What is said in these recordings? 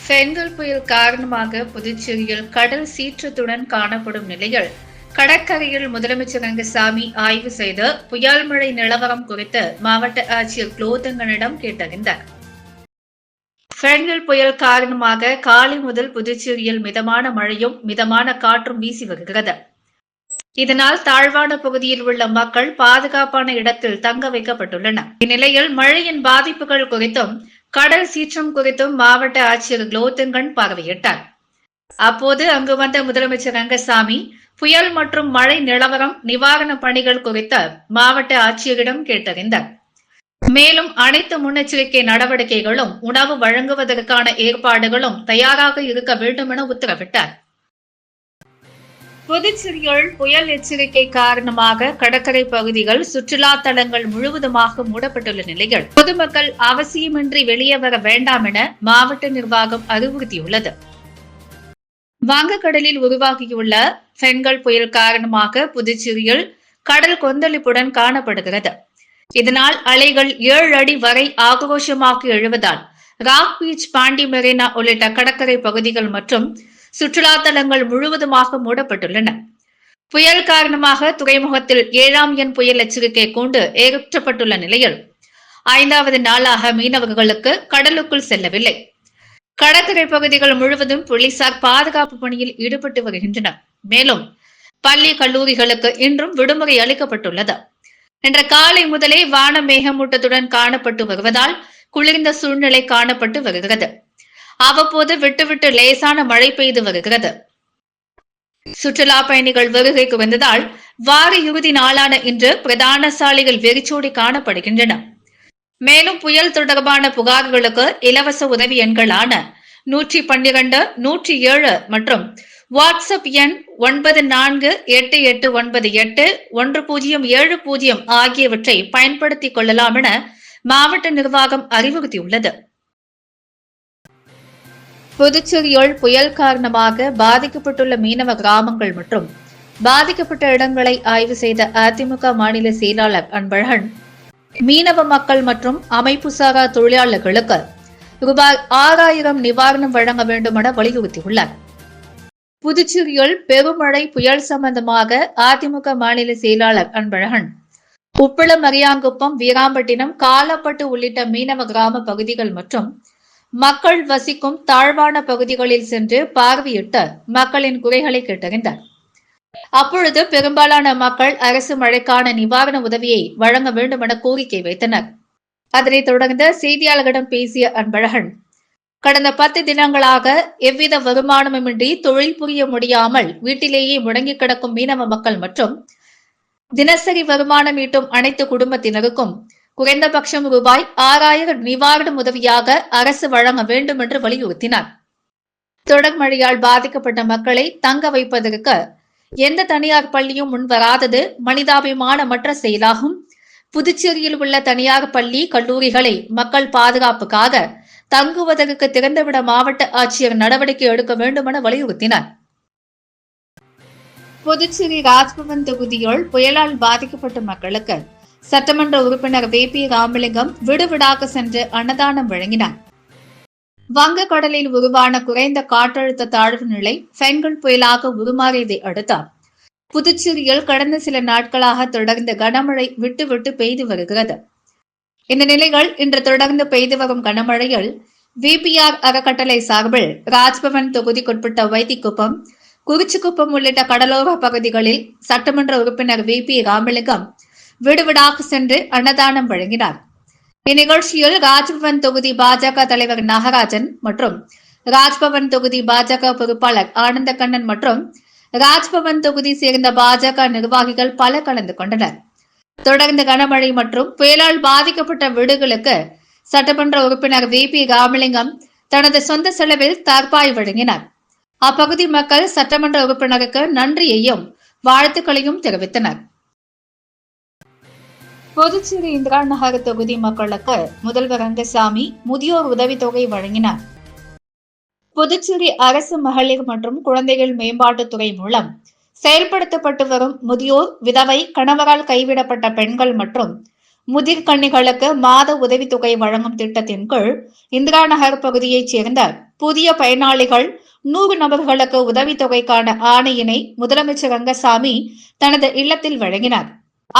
பெங்கல் புயல் காரணமாக புதுச்சேரியில் கடல் சீற்றத்துடன் காணப்படும் நிலையில் கடற்கரையில் முதலமைச்சர் ரங்கசாமி ஆய்வு செய்து புயல் மழை நிலவரம் குறித்து மாவட்ட ஆட்சியர் குலோத்துங்கனிடம் கேட்டறிந்தார். பெங்கல் புயல் காரணமாக காலை முதல் புதுச்சேரியில் மிதமான மழையும் மிதமான காற்றும் வீசி வருகிறது. இதனால் தாழ்வான பகுதியில் உள்ள மக்கள் பாதுகாப்பான இடத்தில் தங்க வைக்கப்பட்டுள்ளனர். இந்நிலையில் மழையின் பாதிப்புகள் குறித்தும் கடல் சீற்றம் குறித்தும் மாவட்ட ஆட்சியர் குலோத்துங்கன் பார்வையிட்டார். அப்போது அங்கு வந்த முதலமைச்சர் ரங்கசாமி புயல் மற்றும் மழை நிலவரம், நிவாரண பணிகள் குறித்து மாவட்ட ஆட்சியரிடம் கேட்டறிந்தார். மேலும் அனைத்து முன்னெச்சரிக்கை நடவடிக்கைகளும் உணவு வழங்குவதற்கான ஏற்பாடுகளும் தயாராக இருக்க வேண்டும் என உத்தரவிட்டார். புதுச்சேரியில் புயல் எச்சரிக்கை காரணமாக கடற்கரை பகுதிகள், சுற்றுலா தலங்கள் முழுவதுமாக மூடப்பட்டுள்ள நிலையில் பொதுமக்கள் அவசியமின்றி வெளியே வர வேண்டாம் என மாவட்ட நிர்வாகம் அறிவுறுத்தியுள்ளது. வங்கக்கடலில் உருவாகியுள்ள பெங்கல் புயல் காரணமாக புதுச்சேரியில் கடல் கொந்தளிப்புடன் காணப்படுகிறது. இதனால் அலைகள் 7 அடி வரை ஆக்ரோஷமாக எழுவதால் ராக் பீச், பாண்டி மெரினா உள்ளிட்ட கடற்கரை பகுதிகள் மற்றும் சுற்றுலா தலங்கள் முழுவதுமாக மூடப்பட்டுள்ளன. புயல் காரணமாக துறைமுகத்தில் 7ஆம் எண் புயல் எச்சரிக்கை கூண்டு ஏற்றப்பட்டுள்ள நிலையில் 5வது நாளாக மீனவர்களுக்கு கடலுக்குள் செல்லவில்லை. கடற்கரை பகுதிகள் முழுவதும் போலீசார் பாதுகாப்பு பணியில் ஈடுபட்டு வருகின்றனர். மேலும் பள்ளி, கல்லூரிகளுக்கு இன்றும் விடுமுறை அளிக்கப்பட்டுள்ளது. இன்று காலை முதலே வான மேகமூட்டத்துடன் காணப்பட்டு வருவதால் குளிர்ந்த சூழ்நிலை காணப்பட்டு வருகிறது. அவ்வப்போது விட்டுவிட்டு லேசான மழை பெய்து வருகிறது. சுற்றுலா பயணிகள் வருகை குறைந்ததால் வார இறுதி நாளான இன்று பிரதான சாலைகள் வெறிச்சோடி காணப்படுகின்றன. மேலும் புயல் தொடர்பான புகார்களுக்கு இலவச உதவி எண்களான 112, 107 மற்றும் வாட்ஸ்அப் எண் 9488981070 ஆகியவற்றை பயன்படுத்திக் கொள்ளலாம் என மாவட்ட நிர்வாகம் அறிவுறுத்தியுள்ளது. புதுச்சேரியில் புயல் காரணமாக பாதிக்கப்பட்டுள்ள மீனவ கிராமங்கள் மற்றும் பாதிக்கப்பட்ட இடங்களை ஆய்வு செய்த அதிமுக மாநில செயலாளர் அன்பழகன் மீனவ மக்கள் மற்றும் அமைப்பு சாரா தொழிலாளர்களுக்கு ரூபாய் 6000 நிவாரணம் வழங்க வேண்டும் என வலியுறுத்தியுள்ளார். புதுச்சேரியில் பெருமழை புயல் சம்பந்தமாக அதிமுக மாநில செயலாளர் அன்பழகன் உப்பளம், அரியாங்குப்பம், வீராம்பட்டினம், காலப்பட்டு உள்ளிட்ட மீனவ கிராம பகுதிகள் மற்றும் மக்கள் வசிக்கும் தாழ்வான பகுதிகளில் சென்று பார்வையிட்டு மக்களின் குறைகளை கேட்டறிந்தார். அப்பொழுது பெரும்பாலான மக்கள் அரசு மழைக்கான நிவாரண உதவியை வழங்க வேண்டும் என கோரிக்கை வைத்தனர். அதனைத் தொடர்ந்து செய்தியாளர்களிடம் பேசிய அன்பழகன், கடந்த 10 தினங்களாக எவ்வித வருமானமுமின்றி தொழில் புரிய முடியாமல் வீட்டிலேயே முடங்கி கிடக்கும் மீனவ மக்கள் மற்றும் தினசரி வருமானம் ஈட்டும் அனைத்து குடும்பத்தினருக்கும் குறைந்தபட்சம் ரூபாய் 6000 நிவாரண உதவியாக அரசு வழங்க வேண்டும் என்று வலியுறுத்தினார். தொடர் மழையால் பாதிக்கப்பட்ட மக்களை தங்க வைப்பதற்கு எந்த தனியார் பள்ளியும் முன்வராதது மனிதாபிமானமற்ற செயலாகும். புதுச்சேரியில் உள்ள தனியார் பள்ளி, கல்லூரிகளை மக்கள் பாதுகாப்புக்காக தங்குவதற்கு திறந்துவிட மாவட்ட ஆட்சியர் நடவடிக்கை எடுக்க வேண்டும் என வலியுறுத்தினார். புதுச்சேரி ராஜ்பவன் தொகுதியில் புயலால் பாதிக்கப்பட்ட மக்களுக்கு சட்டமன்ற உறுப்பினர் VP ராமலிங்கம் விடுவிடாக சென்று அன்னதானம் வழங்கினார். வங்கக்கடலில் உருவான குறைந்த காற்றழுத்த தாழ்வு நிலை பெங்கல் புயலாக உருமாறியதை அடுத்து புதுச்சேரியில் கடந்த சில நாட்களாக தொடர்ந்து கனமழை விட்டு பெய்து வருகிறது. இந்த நிலையில் இன்று தொடர்ந்து பெய்து வரும் கனமழையில் VPR அறக்கட்டளை சார்பில் ராஜ்பவன் தொகுதிக்குட்பட்ட வைத்திக்குப்பம், குறிச்சிக்குப்பம் உள்ளிட்ட கடலோர பகுதிகளில் சட்டமன்ற உறுப்பினர் VP ராமலிங்கம் விடுவிடாக சென்று அன்னதானம் வழங்கினார். இந்நிகழ்ச்சியில் ராஜ்பவன் தொகுதி பாஜக தலைவர் நாகராஜன் மற்றும் ராஜ்பவன் தொகுதி பாஜக பொறுப்பாளர் ஆனந்தகண்ணன் மற்றும் ராஜ்பவன் தொகுதி சேர்ந்த பாஜக நிர்வாகிகள் பலர் கலந்து கொண்டனர். தொடர்ந்து கனமழை மற்றும் புயலால் பாதிக்கப்பட்ட வீடுகளுக்கு சட்டமன்ற உறுப்பினர் VP ராமலிங்கம் தனது சொந்த செலவில் தார்பாய் வழங்கினார். அப்பகுதி மக்கள் சட்டமன்ற உறுப்பினருக்கு நன்றியையும் வாழ்த்துக்களையும் தெரிவித்தனர். புதுச்சேரி இந்திரா நகர் தொகுதி மக்களுக்கு முதல்வர் ரங்கசாமி முதியோர் உதவித்தொகை வழங்கினார். புதுச்சேரி அரசு மகளிர் மற்றும் குழந்தைகள் மேம்பாட்டுத்துறை மூலம் செயல்படுத்தப்பட்டு வரும் முதியோர், விதவை, கணவரால் கைவிடப்பட்ட பெண்கள் மற்றும் முதிர்கன்னிகளுக்கு மாத உதவித்தொகை வழங்கும் திட்டத்தின் கீழ் இந்திரா நகர் பகுதியைச் சேர்ந்த புதிய பயனாளிகள் 100 நபர்களுக்கு உதவித்தொகைக்கான ஆணையினை முதலமைச்சர் ரங்கசாமி தனது இல்லத்தில் வழங்கினார்.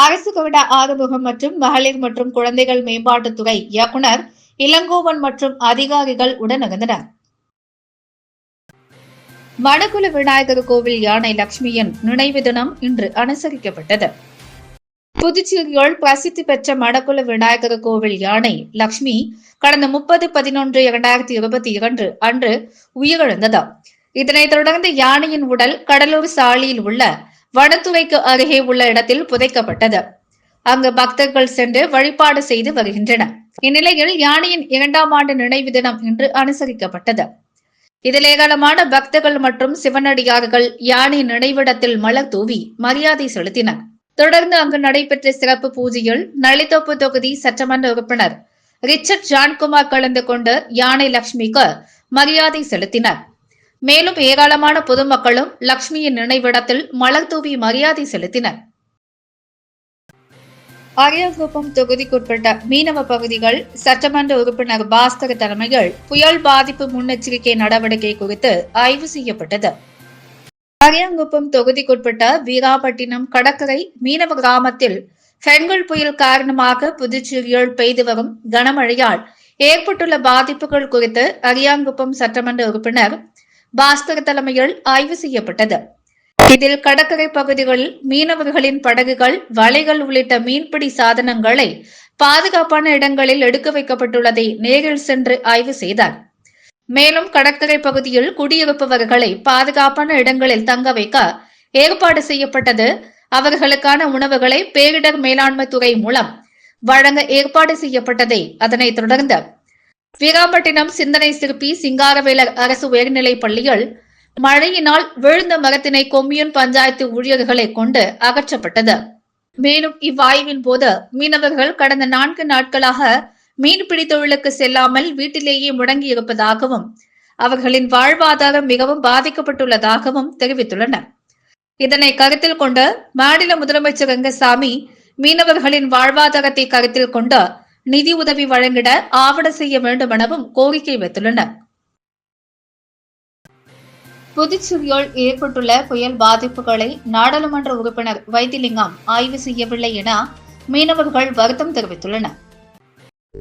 அரசு கொறடா ஆறுமுகம் மற்றும் மகளிர் மற்றும் குழந்தைகள் மேம்பாட்டுத்துறை இயக்குநர் இளங்கோவன் மற்றும் அதிகாரிகள் உடனிருந்தனர். மணக்குள விநாயகர் கோவில் யானை லட்சுமியின் நினைவு தினம் இன்று அனுசரிக்கப்பட்டது. புதுச்சேரியில் பிரசித்தி பெற்ற மணக்குள விநாயகர் கோவில் யானை லட்சுமி கடந்த 30/11/2022 அன்று உயிரிழந்தது. இதனைத் தொடர்ந்து யானையின் உடல் கடலூர் சாலையில் உள்ள வனத்துறைக்கு அருகே உள்ள இடத்தில் புதைக்கப்பட்டது. அங்கு பக்தர்கள் சென்று வழிபாடு செய்து வருகின்றனர். இந்நிலையில் யானையின் 2ஆம் ஆண்டு நினைவு தினம் இன்று அனுசரிக்கப்பட்டது. இதில் ஏராளமான பக்தர்கள் மற்றும் சிவனடியார்கள் யானை நினைவிடத்தில் மலர் தூவி மரியாதை செலுத்தினர். தொடர்ந்து அங்கு நடைபெற்ற சிறப்பு பூஜையில் நளித்தோப்பு தொகுதி சட்டமன்ற உறுப்பினர் ரிச்சர்ட் ஜான்குமார் கலந்து கொண்டு யானை லட்சுமிக்கு மரியாதை செலுத்தினர். மேலும் ஏராளமான பொதுமக்களும் லட்சுமியின் நினைவிடத்தில் மலர் தூவி மரியாதை செலுத்தினர். அரியாங்குப்பம் தொகுதிக்குட்பட்ட மீனவ பகுதிகள் சட்டமன்ற உறுப்பினர் பாஸ்கர் தலைமையில் புயல் பாதிப்பு முன்னெச்சரிக்கை நடவடிக்கை குறித்து ஆய்வு செய்யப்பட்டது. அரியாங்குப்பம் தொகுதிக்குட்பட்ட வீராப்பட்டினம் கடற்கரை மீனவ கிராமத்தில் பெங்கல் புயல் காரணமாக புதுச்சேரியில் பெய்து வரும் கனமழையால் ஏற்பட்டுள்ள பாதிப்புகள் குறித்து அரியாங்குப்பம் சட்டமன்ற உறுப்பினர் பாஸ்கர் தலைமையில் ஆய்வு செய்யப்பட்டது. இதில் கடற்கரை பகுதிகளில் மீனவர்களின் படகுகள், வலைகள் உள்ளிட்ட மீன்பிடி சாதனங்களை பாதுகாப்பான இடங்களில் எடுக்க வைக்கப்பட்டுள்ளதை நேரில் சென்று ஆய்வு செய்தார். மேலும் கடற்கரை பகுதியில் குடியிருப்பவர்களை பாதுகாப்பான இடங்களில் தங்க வைக்க ஏற்பாடு செய்யப்பட்டது. அவர்களுக்கான உணவுகளை பேரிடர் மேலாண்மை துறை மூலம் வழங்க ஏற்பாடு செய்யப்பட்டதை அதனைத் தொடர்ந்து வீராம்பட்டினம் சிந்தனை சிற்பி சிங்காரவேலர் அரசு உயர்நிலைப் பள்ளியில் மழையினால் விழுந்த மரத்தினை கொம்யூன் பஞ்சாயத்து ஊழியர்களை கொண்டு அகற்றப்பட்டது. மேலும் இவ்வாய்வின் போது மீனவர்கள் கடந்த 4 நாட்களாக மீன்பிடி தொழிலுக்கு செல்லாமல் வீட்டிலேயே முடங்கியிருப்பதாகவும் அவர்களின் வாழ்வாதாரம் மிகவும் பாதிக்கப்பட்டுள்ளதாகவும் தெரிவித்துள்ளனர். இதனை கருத்தில் கொண்டு மாநில முதலமைச்சர் ரங்கசாமி மீனவர்களின் வாழ்வாதாரத்தை கருத்தில் கொண்டு நிதி உதவி வழங்கிட ஆவண செய்ய வேண்டும் எனவும் கோரிக்கை வைத்துள்ளனர். புதுச்சேரியில் ஏற்பட்டுள்ள புயல் பாதிப்புகளை நாடாளுமன்ற உறுப்பினர் வைத்திலிங்கம் ஆய்வு செய்யவில்லை என மீனவர்கள் வருத்தம் தெரிவித்துள்ளனர்.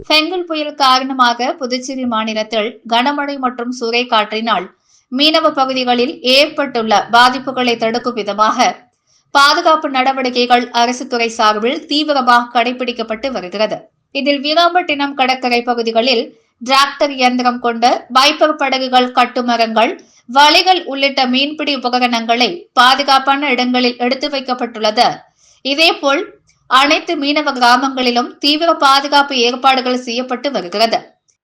பெங்கல் புயல் காரணமாக புதுச்சேரி மாநிலத்தில் கனமழை மற்றும் சூறைக்காற்றினால் மீனவ பகுதிகளில் ஏற்பட்டுள்ள பாதிப்புகளை தடுக்கும் விதமாக பாதுகாப்பு நடவடிக்கைகள் அரசு துறை சார்பில் தீவிரமாக கடைபிடிக்கப்பட்டு வருகிறது. இதில் வீராம்பட்டினம் கடற்கரை பகுதிகளில் டிராக்டர் இயந்திரம் கொண்டு பைப்பர் படகுகள், கட்டுமரங்கள், வலைகள் உள்ளிட்ட மீன்பிடி உபகரணங்களை பாதுகாப்பான இடங்களில் எடுத்து வைக்கப்பட்டுள்ளது. இதேபோல் அனைத்து மீனவ கிராமங்களிலும் தீவிர பாதுகாப்பு ஏற்பாடுகள் செய்யப்பட்டு வருகிறது.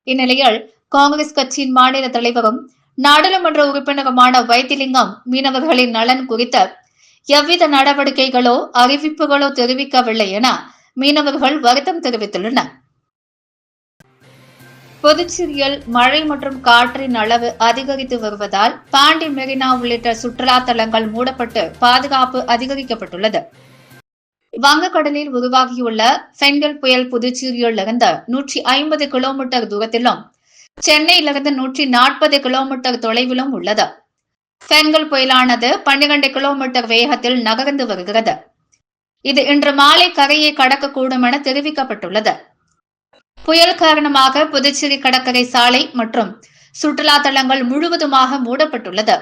இந்நிலையில் காங்கிரஸ் கட்சியின் மாநில தலைவரும் நாடாளுமன்ற உறுப்பினருமான வைத்திலிங்கம் மீனவர்களின் நலன் குறித்து எவ்வித நடவடிக்கைகளோ அறிவிப்புகளோ தெரிவிக்கவில்லை என மீனவர்கள் வருத்தம் தெரிவித்துள்ளனர். புதுச்சேரியில் மழை மற்றும் காற்றின் அளவு அதிகரித்து வருவதால் பாண்டி மெரினா உள்ளிட்ட சுற்றுலா தலங்கள் மூடப்பட்டு பாதுகாப்பு அதிகரிக்கப்பட்டுள்ளது. வங்கக்கடலில் உருவாகியுள்ள பெங்கல் புயல் புதுச்சேரியில் இருந்து 150 கிலோமீட்டர் தூரத்திலும் சென்னையிலிருந்து 140 கிலோமீட்டர் தொலைவிலும் உள்ளது. பெங்கல் புயலானது 12 கிலோமீட்டர் வேகத்தில் நகர்ந்து வருகிறது. இது இன்று மாலை கரையை கடக்கக்கூடும் என தெரிவிக்கப்பட்டுள்ளது. புயல் காரணமாக புதுச்சேரி கடற்கரை சாலை மற்றும் சுற்றுலா தலங்கள் முழுவதுமாக மூடப்பட்டுள்ளது.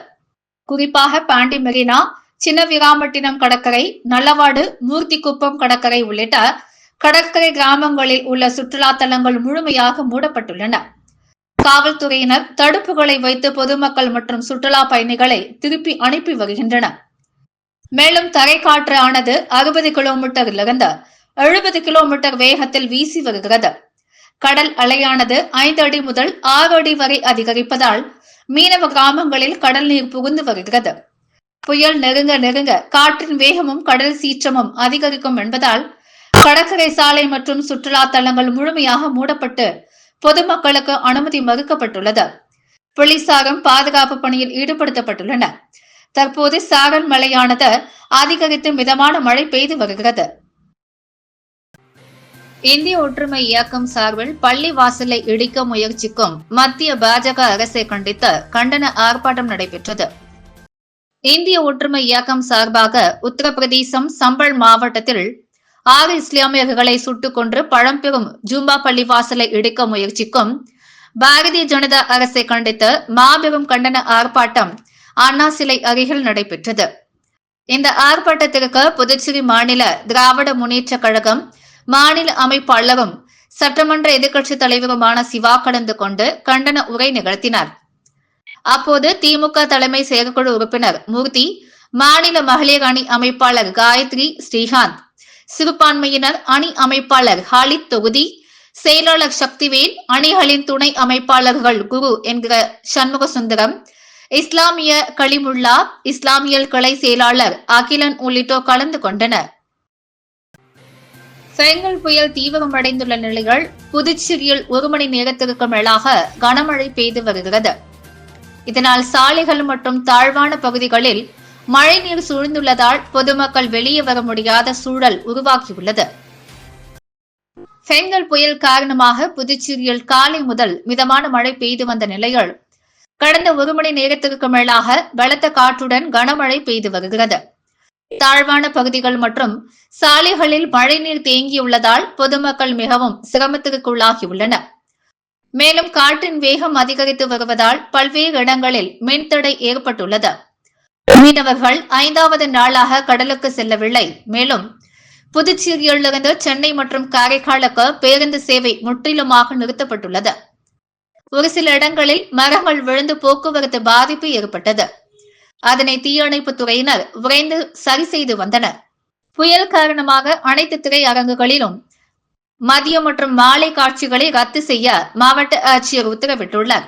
குறிப்பாக பாண்டி மெரினா, சின்ன வீராம்பட்டினம் கடற்கரை, நல்லவாடு, மூர்த்திக்குப்பம் கடற்கரை உள்ளிட்ட கடற்கரை கிராமங்களில் உள்ள சுற்றுலா தலங்கள் முழுமையாக மூடப்பட்டுள்ளன. காவல்துறையினர் தடுப்புகளை வைத்து பொதுமக்கள் மற்றும் சுற்றுலா பயணிகளை திருப்பி அனுப்பி வருகின்றனர். மேலும் தரைக்காற்று ஆனது 60 கிலோமீட்டரிலிருந்து 70 கிலோமீட்டர் வேகத்தில் வீசி வருகிறது. கடல் அலையானது 5 அடி முதல் 6 அடி வரை அதிகரிப்பதால் மீனவ கிராமங்களில் கடல் நீர் புகுந்து வருகிறது. புயல் நெருங்க நெருங்க காற்றின் வேகமும் கடல் சீற்றமும் அதிகரிக்கும் என்பதால் கடற்கரை சாலை மற்றும் சுற்றுலா தலங்கள் முழுமையாக மூடப்பட்டு பொதுமக்களுக்கு அனுமதி மறுக்கப்பட்டுள்ளது. போலீசாரும் பாதுகாப்பு பணியில் ஈடுபடுத்தப்பட்டுள்ளனர். தற்போது சாரல் மழையானது அதிகரித்து மிதமான மழை பெய்து வருகிறது. இந்திய ஒற்றுமை இயக்கம் சார்பில் பள்ளி வாசலை இடிக்க முயற்சிக்கும் மத்திய பாஜக அரசை கண்டித்து கண்டன ஆர்ப்பாட்டம் நடைபெற்றது. இந்திய ஒற்றுமை இயக்கம் சார்பாக உத்தரப்பிரதேசம் சம்பல் மாவட்டத்தில் 6 இஸ்லாமியர்களை சுட்டுக் கொன்று பழம்பெரும் ஜூம்பா பள்ளிவாசலை இடிக்க முயற்சிக்கும் பாரதிய ஜனதா அரசை கண்டித்து மாபெரும் கண்டன ஆர்ப்பாட்டம் அண்ணா சிலை அருகில் நடைபெற்றது. இந்த ஆர்ப்பாட்டத்திற்கு புதுச்சேரி மாநில திராவிட முன்னேற்ற கழகம் மாநில அமைப்பாளரும் சட்டமன்ற எதிர்க்கட்சித் தலைவருமான சிவா கலந்து கொண்டு கண்டன உரை நிகழ்த்தினார். அப்போது திமுக தலைமை செயற்குழு உறுப்பினர் மூர்த்தி, மாநில மகளிர் அணி அமைப்பாளர் காயத்ரி ஸ்ரீகாந்த், சிறுபான்மையினர் அணி அமைப்பாளர் ஹாலித் தொகுதி, செயலாளர் சக்திவேல், அணிகளின் துணை அமைப்பாளர்கள் குரு என்கிற சண்முகசுந்தரம், இஸ்லாமிய கலிமுல்லா, இஸ்லாமியல் கிளை செயலாளர் அகிலன் உள்ளிட்டோர் கலந்து கொண்டனர். பெங்கல் புயல் தீவிரமடைந்துள்ள நிலையில் புதுச்சேரியில் 1 மணி நேரத்திற்கு மேலாக கனமழை பெய்து வருகிறது. இதனால் சாலைகள் மற்றும் தாழ்வான பகுதிகளில் மழைநீர் சூழ்ந்துள்ளதால் பொதுமக்கள் வெளியே வர முடியாத சூழல் உருவாகியுள்ளது. பெங்கல் புயல் காரணமாக புதுச்சேரியில் காலை முதல் மிதமான மழை பெய்து வந்த நிலையில் கடந்த 1 மணி நேரத்திற்கு மேலாக பலத்த காற்றுடன் கனமழை பெய்து வருகிறது. தாழ்வான பகுதிகள் மற்றும் சாலைகளில் மழைநீர் தேங்கியுள்ளதால் பொதுமக்கள் மிகவும் சிரமத்திற்குள்ளாகியுள்ளனர். மேலும் காற்றின் வேகம் அதிகரித்து வருவதால் பல்வேறு இடங்களில் மின்தடை ஏற்பட்டுள்ளது. மீனவர்கள் 5வது நாளாக கடலுக்கு செல்லவில்லை. மேலும் புதுச்சேரியிலிருந்து சென்னை மற்றும் காரைக்காலுக்கு பேருந்து சேவை முற்றிலுமாக நிறுத்தப்பட்டுள்ளது. ஒரு சில இடங்களில் மரங்கள் விழுந்து போக்குவரத்து பாதிப்பு ஏற்பட்டது. அதனை தீயணைப்பு துறையினர் விரைந்து சரி செய்து வந்தனர். புயல் காரணமாக அனைத்து திரையரங்குகளிலும் மதிய மற்றும் மாலை காட்சிகளை ரத்து செய்ய மாவட்ட ஆட்சியர் உத்தரவிட்டுள்ளார்.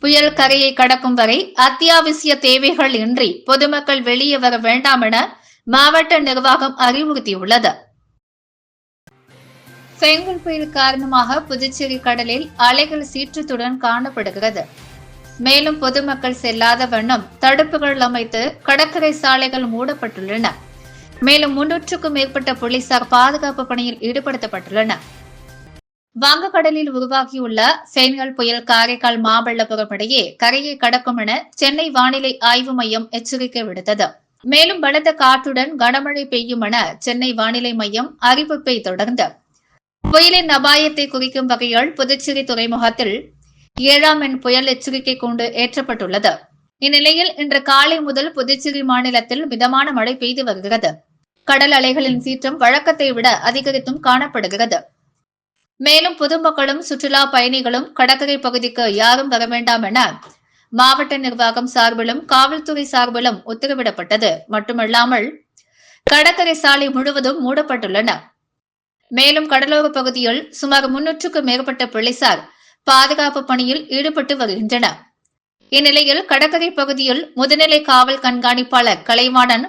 புயல் கரையை கடக்கும் வரை அத்தியாவசிய தேவைகள் இன்றி பொதுமக்கள் வெளியே வர வேண்டாம் என மாவட்ட நிர்வாகம் அறிவுறுத்தியுள்ளது. பெங்கல் புயல் காரணமாக புதுச்சேரி கடலில் அலைகள் சீற்றத்துடன் காணப்படுகிறது. மேலும் பொதுமக்கள் செல்லாத வண்ணம் தடுப்புகள் அமைத்து கடற்கரை சாலைகள் மூடப்பட்டுள்ளன. மேலும் 300க்கும் மேற்பட்ட போலீசார் பாதுகாப்பு பணியில் ஈடுபடுத்தப்பட்டுள்ளனர். வங்கக்கடலில் உருவாகியுள்ள பெங்கல் புயல் காரைக்கால் மாமல்லபுரம் இடையே கரையை கடக்கும் என சென்னை வானிலை ஆய்வு மையம் எச்சரிக்கை விடுத்தது. மேலும் பலத்த காற்றுடன் கனமழை பெய்யும் என சென்னை வானிலை மையம் அறிவிப்பை தொடர்ந்து புயலின் அபாயத்தை குறிக்கும் வகையில் புதுச்சேரி துறைமுகத்தில் 7ஆம் எண் புயல் எச்சரிக்கை கூண்டு ஏற்றப்பட்டுள்ளது. இந்நிலையில் இன்று காலை முதல் புதுச்சேரி மாநிலத்தில் மிதமான மழை பெய்து வருகிறது. கடல் அலைகளின் சீற்றம் வழக்கத்தை விட அதிகரித்தும் காணப்படுகிறது. மேலும் பொதுமக்களும் சுற்றுலா பயணிகளும் கடற்கரை பகுதிக்கு யாரும் வர வேண்டாம் என மாவட்ட நிர்வாகம் சார்பிலும் காவல்துறை சார்பிலும் உத்தரவிடப்பட்டது. மட்டுமல்லாமல் கடற்கரை சாலை முழுவதும் மூடப்பட்டுள்ளன. மேலும் கடலோர பகுதியில் சுமார் 300க்கும் மேற்பட்ட போலீசார் பாதுகாப்பு பணியில் ஈடுபட்டு வருகின்றனர். இந்நிலையில் கடற்கரை பகுதியில் முதுநிலை காவல் கண்காணிப்பாளர் கலைவாணன்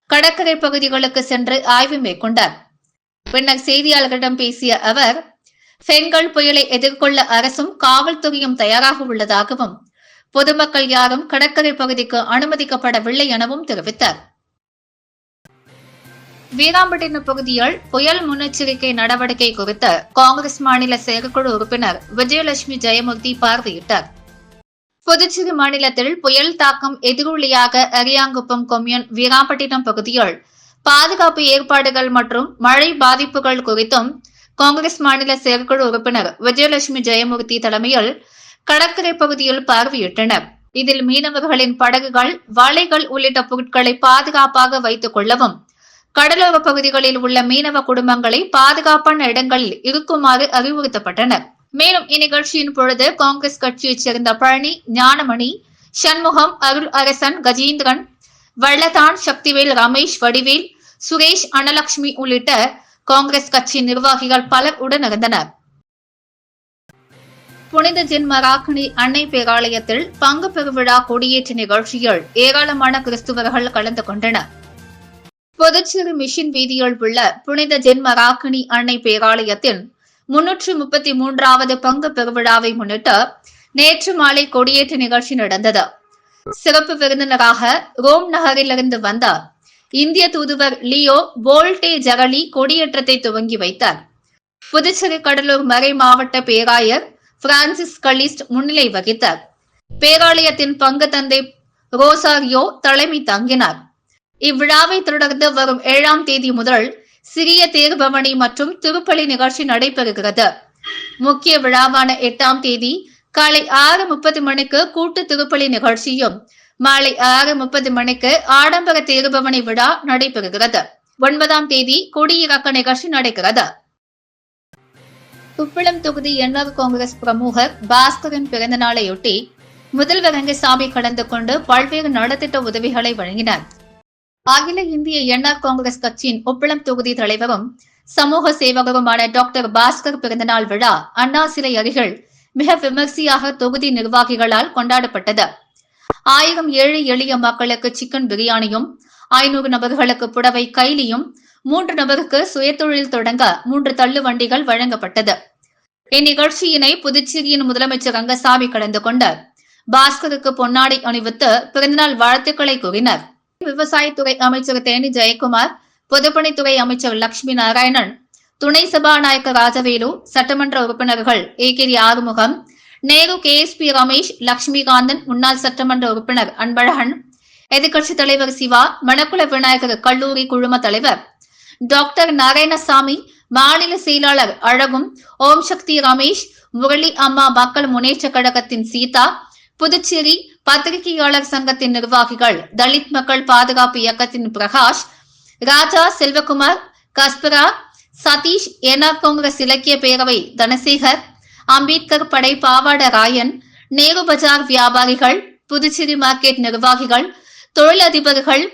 கடற்கரை பகுதிகளுக்கு சென்று ஆய்வு மேற்கொண்டார். பின்னர் செய்தியாளர்களிடம் பேசிய அவர், பெங்கல் புயலை எதிர்கொள்ள அரசும் காவல்துறையும் தயாராக உள்ளதாகவும் பொதுமக்கள் யாரும் கடற்கரை பகுதிக்கு அனுமதிக்கப்படவில்லை எனவும் தெரிவித்தார். வீராம்பட்டினம் பகுதியில் புயல் முன்னெச்சரிக்கை நடவடிக்கை குறித்து காங்கிரஸ் மாநில செயற்குழு உறுப்பினர் விஜயலட்சுமி ஜெயமூர்த்தி பார்வையிட்டார். புதுச்சேரி மாநிலத்தில் புயல் தாக்கம் எதிரொலியாக அரியாங்குப்பம் கொம்யூன் வீராம்பட்டினம் பகுதியில் பாதுகாப்பு ஏற்பாடுகள் மற்றும் மழை பாதிப்புகள் குறித்தும் காங்கிரஸ் மாநில செயற்குழு உறுப்பினர் விஜயலட்சுமி ஜெயமூர்த்தி தலைமையில் கடற்கரை பகுதியில் பார்வையிட்டனர். இதில் மீனவர்களின் படகுகள், வலைகள் உள்ளிட்ட பொருட்களை பாதுகாப்பாக வைத்துக் கொள்ளவும், கடலோர பகுதிகளில் உள்ள மீனவ குடும்பங்களை பாதுகாப்பான இடங்களில் இருக்குமாறு அறிவுறுத்தப்பட்டனர். மேலும் இந்நிகழ்ச்சியின் பொழுது காங்கிரஸ் கட்சியைச் சேர்ந்த பழனி, ஞானமணி, சண்முகம், அருள் அரசன், கஜேந்திரன், வள்ளத்தான், சக்திவேல், ரமேஷ், வடிவேல், சுரேஷ், அனலட்சுமி உள்ளிட்ட காங்கிரஸ் கட்சி நிர்வாகிகள் பலர் உடனிருந்தனர். புனித ஜென்மராக்கினி அன்னை பேராலயத்தில் பங்கு பெருவிழா கொடியேற்ற நிகழ்ச்சியில் ஏராளமான கிறிஸ்துவர்கள் கலந்து கொண்டனர். புதுச்சேரி மிஷின் வீதியில் உள்ள புனித ஜென்மராக்கினி அன்னை பேராலயத்தின் 333வது பங்கு பெருவிழாவை முன்னிட்டு நேற்று மாலை கொடியேற்ற நிகழ்ச்சி நடந்தது. சிறப்பு விருந்தினராக ரோம் நகரிலிருந்து வந்த இந்திய தூதுவர் லியோ போல்டே ஜகலி கொடியேற்றத்தை துவங்கி வைத்தார். புதுச்சேரி கடலூர் மறை மாவட்ட பேராயர் பிரான்சிஸ் கலிஸ்ட் முன்னிலை வகித்தார். பேராலயத்தின் பங்கு தந்தை ரோசாரியோ தலைமை தாங்கினார். இவ்விழாவை தொடர்ந்து வரும் 7ஆம் தேதி முதல் சிறிய தேர்பவனி மற்றும் திருப்பலி நிகழ்ச்சி நடைபெறுகிறது. முக்கிய விழாவான 8ஆம் தேதி காலை 6:30 மணிக்கு கூட்டு திருப்பலி நிகழ்ச்சியும் மாலை 6:30 மணிக்கு ஆடம்பர தேர்பவனி விழா நடைபெறுகிறது. 9ஆம் தேதி கொடியிறக்க நிகழ்ச்சி நடக்கிறது. உப்பளம் தொகுதி என்ஆர் காங்கிரஸ் பிரமுகர் பாஸ்கரின் பிறந்த நாளையொட்டி முதல்வர் ரங்கசாமி கலந்து கொண்டு பல்வேறு நலத்திட்ட உதவிகளை வழங்கினார். அகில இந்திய என்ஆர் காங்கிரஸ் கட்சியின் உப்பளம் தொகுதி தலைவரும் சமூக சேவகருமான டாக்டர் பாஸ்கர் பிறந்தநாள் விழா அண்ணா சிலை அருகில் மிக விமர்சையாக தொகுதி நிர்வாகிகளால் கொண்டாடப்பட்டது. 1000 ஏழை எளிய மக்களுக்கு சிக்கன் பிரியாணியும், 500 நபர்களுக்கு புடவை கைலியும், 3 நபருக்கு சுயதொழில் தொடங்க 3 தள்ளு வண்டிகள் வழங்கப்பட்டது. இந்நிகழ்ச்சியினை புதுச்சேரியின் முதலமைச்சர் ரங்கசாமி கலந்து கொண்டு பாஸ்கருக்கு பொன்னாடை அணிவித்து பிறந்தநாள் வாழ்த்துக்களை கூறினார். விவசாயத்துறை அமைச்சர் தேனி ஜெயக்குமார், பொதுப்பணித்துறை அமைச்சர் லட்சுமி நாராயணன், துணை சபாநாயகர் ராஜவேலு, சட்டமன்ற உறுப்பினர்கள் ஏகேடி ஆறுமுகம், நேரு, KSP ரமேஷ், லட்சுமிகாந்தன், முன்னாள் சட்டமன்ற உறுப்பினர் அன்பழகன், எதிர்க்கட்சித் தலைவர் சிவா, மணக்குள விநாயகர் கல்லூரி குழும தலைவர் டாக்டர் நாராயணசாமி, மாநில செயலாளர் அழகும், ஓம் சக்தி ரமேஷ், முரளி அம்மா மக்கள் முன்னேற்ற கழகத்தின் சீதா, புதுச்சேரி பத்திரிகையாளர் சங்கத்தின் நிர்வாகிகள், தலித் மக்கள் பாதுகாப்பு இயக்கத்தின் பிரகாஷ், ராஜா, செல்வகுமார், கஸ்பரா, சதீஷ், என்ஆர் காங்கிரஸ் இலக்கிய பேரவை தனசேகர், அம்பேத்கர் படை பாவாட ராயன், நேரு பஜார் வியாபாரிகள், புதுச்சேரி மார்க்கெட் நிர்வாகிகள், தொழிலதிபர்கள்,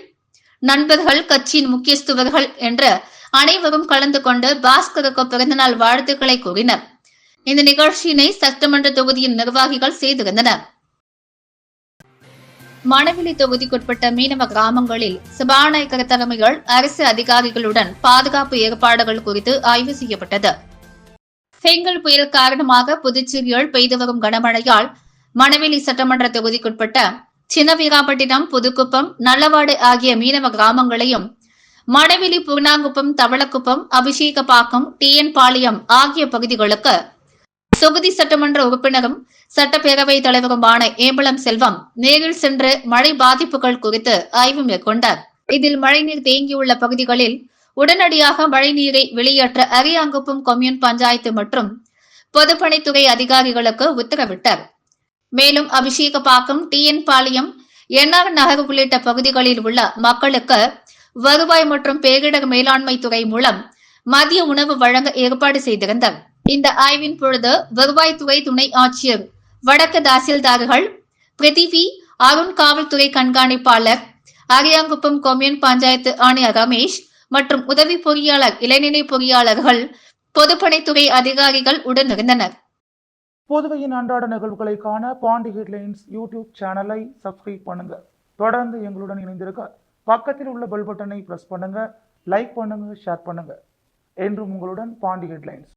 நண்பர்கள், கட்சியின் முக்கியஸ்தவர்கள் என்று அனைவரும் கலந்து கொண்டு பாஸ்கருக்கு பிறந்தநாள் வாழ்த்துக்களை கூறினர். இந்த நிகழ்ச்சியினை சட்டமன்ற தொகுதியின் நிர்வாகிகள் செய்திருந்தனர். மணவெளி தொகுதிக்குட்பட்ட மீனவ கிராமங்களில் சபாநாயகர் தலைமையில் அரசு அதிகாரிகளுடன் பாதுகாப்பு ஏற்பாடுகள் குறித்து ஆய்வு செய்யப்பட்டது. பெங்கல் புயல் காரணமாக புதுச்சேரியில் பெய்து வரும் கனமழையால் மணவெளி சட்டமன்ற தொகுதிக்குட்பட்ட சின்னவீராப்பட்டினம், புதுக்குப்பம், நல்லவாடு ஆகிய மீனவ கிராமங்களையும், மணவெளி, பூர்ணாங்குப்பம், தவளக்குப்பம், அபிஷேகப்பாக்கம், TN பாளையம் ஆகிய பகுதிகளுக்கு தொகுதி சட்டமன்ற உறுப்பினரும் சட்டப்பேரவைத் தலைவருமான ஏம்பலம் செல்வம் நேரில் சென்று மழை பாதிப்புகள் குறித்து ஆய்வு மேற்கொண்டார். இதில் மழைநீர் தேங்கியுள்ள பகுதிகளில் உடனடியாக மழைநீரை வெளியேற்ற அரியாங்குப்பம் கொம்யூன் பஞ்சாயத்து மற்றும் பொதுப்பணித்துறை அதிகாரிகளுக்கு உத்தரவிட்டார். மேலும் அபிஷேகப்பாக்கம், TN பாளையம், NR நகர் உள்ளிட்ட பகுதிகளில் உள்ள மக்களுக்கு வருவாய் மற்றும் பேரிடர் மேலாண்மை துறை மூலம் மதிய உணவு வழங்க ஏற்பாடு செய்திருந்தார். இந்த ஆய்வின் பொழுது வருவாய்த்துறை துணை ஆட்சியர், வடக்கு தாசில்தார்கள், பிரிதிவி, அருண் காவல்துறை கண்காணிப்பாளர், அரியாங்குப்பம் கொம்யூன் பஞ்சாயத்து ஆணையர் ரமேஷ் மற்றும் உதவி பொறியாளர், இளநிலை பொறியாளர்கள், பொதுப்பணித்துறை அதிகாரிகள் உடனிருந்தனர். புதுவையின் அன்றாட நிகழ்வுகளை காண பாண்டி ஹெட்லைன்ஸ் யூடியூப் சேனலை சப்ஸ்கிரைப் பண்ணுங்க. தொடர்ந்து எங்களுடன் இணைந்திருக்க பக்கத்தில் உள்ள பெல் பட்டனை பிரஸ் பண்ணுங்க. லைக் பண்ணுங்க, ஷேர் பண்ணுங்க. என்றும் உங்களுடன் பாண்டி ஹெட்லைன்ஸ்.